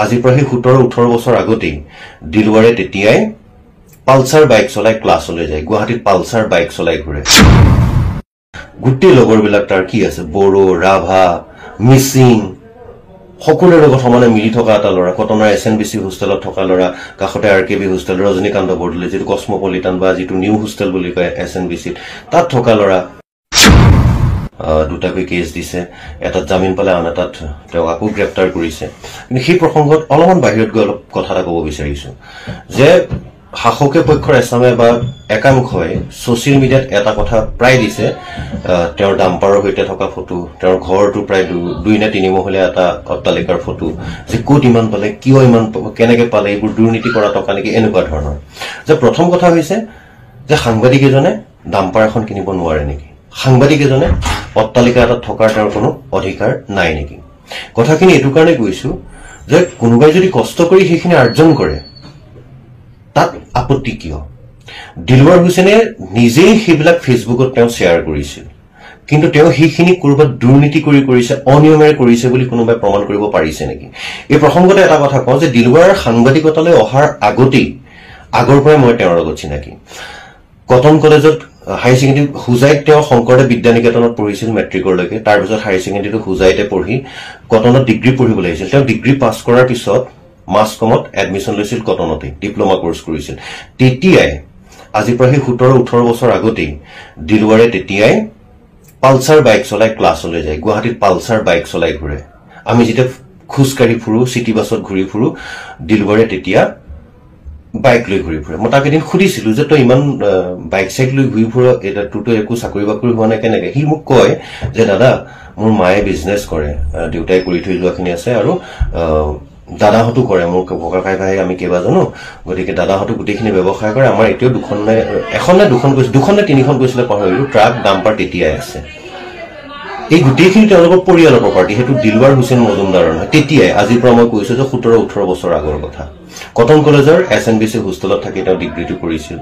আজিৰ পৰা 17-18 বছৰ আগতেই দিলৱাৰে তেতিয়াই পালসাৰ বাইক চলাই ক্লাছলৈ যায় গুৱাহাটীত পালসাৰ বাইক চলাই ঘূৰে গুটি লগৰবিলাক তাৰ কি আছে বড়ো ৰাভা মিচিং সকলোৰে লগত সমানে মিলি থকা এটা লৰা কটনৰ এছএনবিসি হোষ্টেলত থকা লৰা কাষতে আৰকেবি হোষ্টেল ৰজনীকান্ত বৰদলৈ যেটো কসমোপলিটান বা যেটো নিউ হোষ্টেল বুলি কয় এছএনবিসি তাত থকা লৰা দুটাকৈ কেছ দিছে এটা জামিন পালে আন এটাত তেওঁ আকৌ গ্ৰেপ্তাৰ কৰিছে কিন্তু সেই প্ৰসংগত অলপমান বাহিৰত গৈ অলপ কথা এটা ক'ব বিচাৰিছো যে শাসকে পক্ষৰ এছামে বা একাংশই সোশ্যাল মিডিয়াত এটা কথা প্ৰায় দিছে তেওঁৰ ডাম্পাৰৰ হৈতে থকা ফটো তেওঁৰ ঘৰটো প্ৰায় 2 নে 3 মহলীয়া এটা অট্টালিকাৰ ফটো যে কোট ইমান পালে কিয় ইমান কেনেকৈ পালে এইবোৰ দুৰ্নীতি কৰা টকা নেকি এনেকুৱা ধৰণৰ যে প্ৰথম কথা হৈছে যে সাংবাদিক এজনে ডাম্পাৰ এখন কিনিব নোৱাৰে নেকি সাংবাদিক এজনে অট্টালিকা এটা থকাৰ তেওঁৰ কোনো অধিকাৰ নাই নেকি কথাখিনি এটো কাৰণে কৈছো যে কোনোবাই যদি কষ্ট কৰি সেইখিনি অৰ্জন কৰে তাত আপত্তি কিয় দিলৱাৰ হুছেইনে নিজেই সেইবিলাক ফেসবুকত তেওঁ শেয়াৰ কৰিছিল কিন্তু তেওঁ সেইখিনি কৰবাত দুৰ্নীতি কৰিছে অনিয়মেৰে কৰিছে বুলি কোনোবাই প্ৰমাণ কৰিব পাৰিছে নেকি এই প্ৰসংগতে এটা কথা কওঁ যে দিলৱাৰ সাংবাদিকতালৈ অহাৰ আগতেই আগৰ পৰাই মই তেওঁৰ লগত চিনাকি কটন কলেজত হাই সেকেন্ডাৰী হুজাইত তেওঁ শংকৰদেৱ বিদ্যানিকেতনত পঢ়িছিল মেট্ৰিকলৈকে তাৰ পিছত হাই সেকেন্ডাৰীটো হুজাইতে পঢ়ি কটনত ডিগ্ৰী পঢ়িবলৈ আহিছিল তেওঁ ডিগ্ৰী পাছ কৰাৰ পিছত মাস কমত এডমিশন লৈছিল কটনতে ডিপ্লোমা কোৰ্স কৰিছিল তেতিয়াই আজিৰ পৰা 17-18 বছৰ আগতেই দিলৱাৰে তেতিয়াই পালসাৰ বাইক চলাই ক্লাছলৈ যায় গুৱাহাটীত পালসাৰ বাইক চলাই ঘূৰে আমি যেতিয়া খুসকাৰি ফুৰো সিটি বাছত ঘূৰি ফুৰো দিলৱাৰে তেতিয়া বাইক লৈ ঘূৰি ফুৰে মই তাক এদিন খুদিছিলো যে তই ইমান বাইক সাইক লৈ ঘূৰি ফুৰ এটা টুটো একো চাকৰি বাকৰি হোৱা নাই কেনেকৈ হি মোক কয় যে দাদা মোৰ মায়ে বিজনেছ কৰে দেউতাই কৰি থৈ যোৱাখিনি আছে আৰু দাদাহতু কৰে মোৰ ককাকাই ভাই আমি কেবা জানো গতিকে দাদাহতু গুটেখিনি ব্যৱসায় কৰে আমাৰ এতিয়াও দুখন নাই এখন নে দুখন নে তিনিখন গৈছিলে পাহৰিলো ট্ৰাক ডাম্পাৰ তেতিয়াই আছে এই গুটেখিনি তেওঁলোকৰ পৰিয়ালৰ প্ৰপাৰ্টি হেতু দিলৱাৰ হুছেইন মজুমদাৰৰ নহয় তেতিয়াই আজিৰ পৰা মই কৈছো যে 17-18 বছৰ আগৰ কথা কটন কলেজৰ এছএনবিসি হোষ্টেলত থাকি তেওঁ ডিগ্ৰীটো কৰিছিল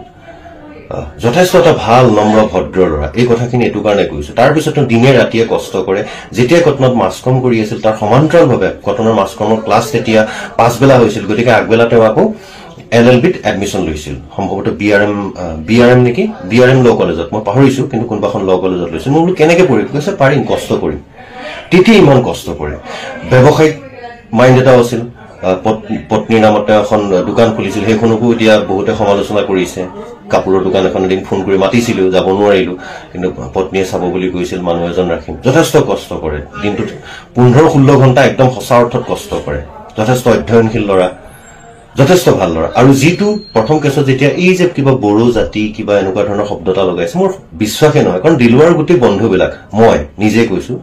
যথেষ্ট এটা ভাল নম্ৰ ভদ্ৰ লৰা এই কথাখিনি এটো কাৰণে কৈছো তাৰ পিছত দিনে ৰাতিয়ে কষ্ট কৰে যেতিয়া কটনত মাসকম কৰি আছিল তাৰ সমান্তৰালভাৱে কটনৰ মাসকমৰ ক্লাছ তেতিয়া পাঁচবেলা হৈছিল গতিকে আগবেলা তেওঁ আকৌ এলএলবিত এডমিশন লৈছিল সম্ভৱত বিআৰএম নেকি বিআৰএম ল কলেজত মই পাহৰিছো কিন্তু কোনবাখন ল কলেজত লৈছিল মই বোলো কেনেকৈ পঢ়ি কৈছে পাৰিম কষ্ট কৰিম তেতিয়া ইমান কষ্ট কৰে ব্যৱসায়িক মাইন্ড এটা আছিল পত্নীৰ নামত এখন দোকান খুলিছিল সেইখনকো এতিয়া বহুতে সমালোচনা কৰিছে কাপোৰৰ দোকান এখন দিন ফোন কৰি মাতিছিল যাব নোৱাৰিলো কিন্তু পত্নীয়ে চাব বুলি কৈছিল মানুহ এজন ৰাখিম যথেষ্ট কষ্ট কৰে দিনটোত 15-16 ঘণ্টা একদম সঁচা অৰ্থত কষ্ট কৰে যথেষ্ট অধ্যয়নশীল লৰা যথেষ্ট ভাল লৰা আৰু যেটো প্ৰথম কেছত যেতিয়া এই যে কিবা বড়ো জাতি কিবা এনেকুৱা ধৰণৰ শব্দটা লগাইছে মোৰ বিশ্বাসে নহয় কাৰণ দিলৱাৰ গুটি বন্ধুবিলাক মই নিজে কৈছো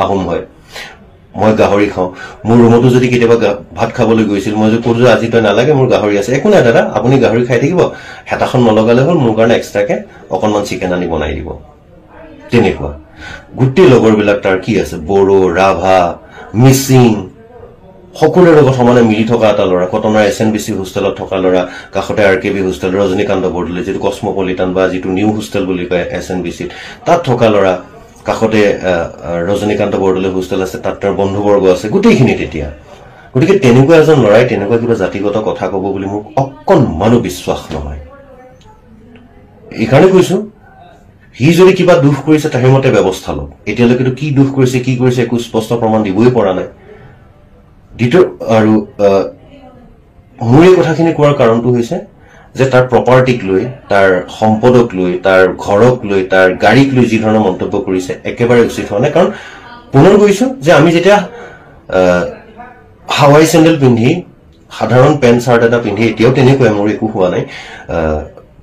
আহোম হয় মই গাহৰি খাও মোৰ ৰুমতো যদি কেতিয়াবা ভাত খাবলৈ গৈছিল মই যে কৈছো আজি তই নালাগে মোৰ গাহৰি আছে একো নাই দাদা আপুনি গাহৰি খাই থাকিব হেতাখন নলগালে হ'ল মোৰ কাৰণে এক্সট্ৰাকে অকনমান চিকেন আনি বনাই দিব তেনেকুৱা গুটি লগৰবিলাক তাৰ কি আছে বড়ো ৰাভা মিচিং সকলোৰে লগত সমানে মিলি থকা এটা লৰা কটনৰ এছএনবিসি হোষ্টেলত থকা লৰা কাষতে আৰকেবি হোষ্টেল ৰজনীকান্ত বৰদলৈ যেটো কসমোপলিটান বা যেটো নিউ হোষ্টেল বুলি কয় এছএনবিসি তাত থকা লৰা কাষতে ৰজনীকান্ত বৰদলৈ হোষ্টেল আছে তাত তাৰ বন্ধুবৰ্গ আছে গুটেইখিনি তেতিয়া গতিকে তেনেকুৱা এজন লৰাই তেনেকুৱা কিবা জাতিগত কথা ক'ব বুলি মোক অকণমানো বিশ্বাস নহয় এই কাৰণে কৈছো হি যদি কিবা দুখ কৰিছে তাৰ মতে ব্যৱস্থা লওক এতিয়ালৈকেতো কি দুখ কৰিছে কি কৰিছে একো স্পষ্ট প্ৰমাণ দিবই পৰা নাই দ্বিতীয় আৰু মোৰ এই কথাখিনি কোৱাৰ কাৰণটো হৈছে যে তাৰ প্ৰপাৰ্টিক লৈ তাৰ সম্পদক লৈ তাৰ ঘৰক লৈ তাৰ গাড়ীক লৈ যি ধৰণৰ মন্তব্য কৰিছে একেবাৰে উচিত হোৱা নাই কাৰণ পুনৰ কৈছো যে আমি যেতিয়া হাৱাই চেণ্ডেল পিন্ধি সাধাৰণ পেন্ট চাৰ্ট এটা পিন্ধি এতিয়াও তেনেকৈ মোৰ একো হোৱা নাই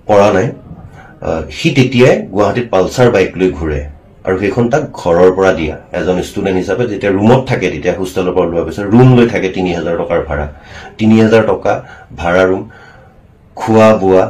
পৰা নাই হি তেতিয়াই গুৱাহাটীত পালসাৰ বাইক লৈ ঘূৰে আৰু সেইখন তাক ঘৰৰ পৰা দিয়া এজন ষ্টুডেন্ট হিচাপে যেতিয়া ৰুমত থাকে তেতিয়া হোষ্টেলৰ পৰা লোৱাৰ পিছত ৰুম লৈ থাকে 3000 টকাৰ ভাড়া 3000 টকা ভাড়া ৰুম খোৱা বোৱা